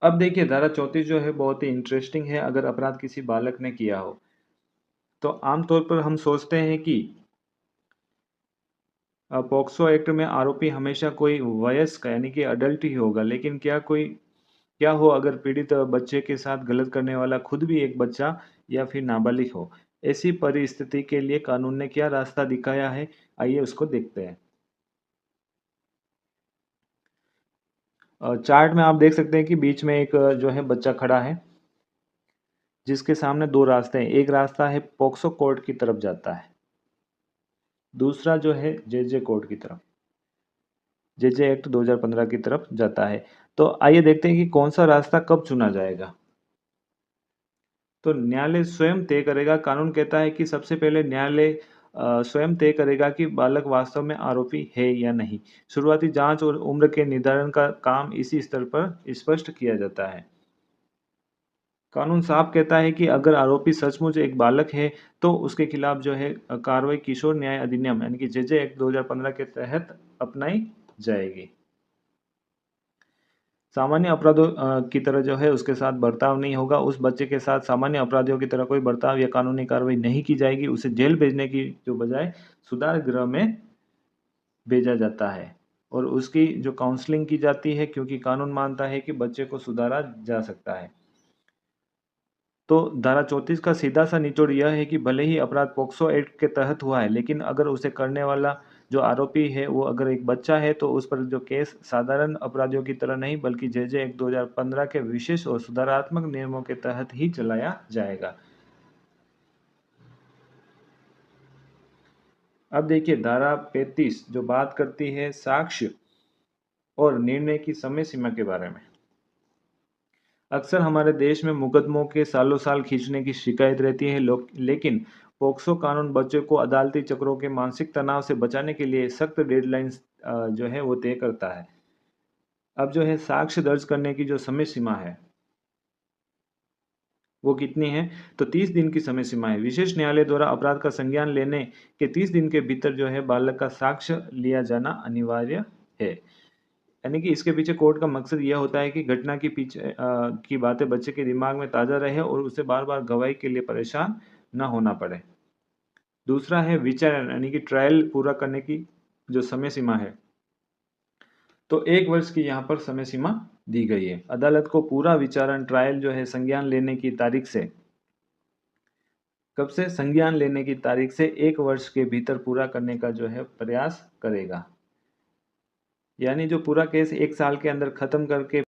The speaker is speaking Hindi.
अब देखिए धारा 34 जो है बहुत ही इंटरेस्टिंग है अगर अपराध किसी बालक ने किया हो। तो आमतौर पर हम सोचते हैं कि पॉक्सो एक्ट में आरोपी हमेशा कोई वयस्क यानी कि अडल्ट ही होगा, लेकिन क्या हो अगर पीड़ित बच्चे के साथ गलत करने वाला खुद भी एक बच्चा या फिर नाबालिग हो? ऐसी परिस्थिति के लिए कानून ने क्या रास्ता दिखाया है? आइए उसको देखते हैं। चार्ट में आप देख सकते हैं कि बीच में एक जो है बच्चा खड़ा है, जिसके सामने 2 रास्ते हैं। एक रास्ता है पॉक्सो कोर्ट की तरफ जाता है, दूसरा जो है जेजे कोर्ट की तरफ। जेजे एक्ट 2015 की तरफ जाता है। तो आइए देखते हैं कि कौन सा रास्ता कब चुना जाएगा। तो न्यायालय स्वयं तय करेगा। कानून कहता है कि सबसे पहले न्यायालय स्वयं तय करेगा कि बालक वास्तव में आरोपी है या नहीं। शुरुआती जांच और उम्र के निर्धारण का काम इसी स्तर पर स्पष्ट किया जाता है। कानून साफ कहता है कि अगर आरोपी सचमुच एक बालक है, तो उसके खिलाफ जो है कार्रवाई किशोर न्याय अधिनियम यानी कि जेजे एक्ट 2015 के तहत अपनाई जाएगी। सामान्य अपराधों की तरह जो है उसके साथ बर्ताव नहीं होगा। उस बच्चे के साथ सामान्य अपराधियों की तरह कोई बर्ताव या कानूनी कार्रवाई नहीं की जाएगी। उसे जेल भेजने की जो बजाय सुधार गृह में भेजा जाता है और उसकी जो काउंसलिंग की जाती है, क्योंकि कानून मानता है कि बच्चे को सुधारा जा सकता है। तो धारा 34 का सीधा-सा निचोड़ यह है कि भले ही अपराध पॉक्सो एक्ट के तहत हुआ है, लेकिन अगर उसे करने वाला जो आरोपी है, वो अगर एक बच्चा है, तो उस पर जो केस साधारण अपराधियों की तरह नहीं, बल्कि जेजे एक्ट 2015 के विशेष और सुधारात्मक नियमों के तहत ही चलाया जाएगा। अब देखिए धारा 35 जो बात करती है साक्ष्य और निर्णय की समय सीमा के बारे में। अक्सर हमारे देश में मुकदमों के सालों-साल खींचने की शिकायत रहती है, लोग लेकिन पॉक्सो कानून बच्चों को अदालती चक्रों के मानसिक तनाव से बचाने के लिए सख्त डेडलाइन्स जो है वो तय करता है। अब जो है साक्ष्य दर्ज करने की जो समय सीमा है, वो कितनी है? तो 30 दिन की समय सीमा है। विशेष न्यायालय द्वारा अपराध का संज्ञान लेने के 30 दिन के भीतर जो है बालक का साक्ष्य लिया जाना अनिवार्य है। यानी कि इसके पीछे कोर्ट का मकसद यह होता है कि घटना के पीछे की बातें बच्चे के दिमाग में ताज़ा रहे और उसे बार-बार गवाही के लिए परेशान ना होना पड़े। दूसरा है विचारण यानी कि ट्रायल पूरा करने की जो समय सीमा है, तो 1 वर्ष की यहाँ पर समय सीमा दी गई है। अदालत को पूरा विचारण ट्रायल जो है संज्ञान लेने की तारीख से कब से संज्ञान लेने की तारीख से 1 वर्ष के भीतर पूरा करने का जो है प्रयास करेगा। यानी जो पूरा केस 1 साल के अंदर खत्म करके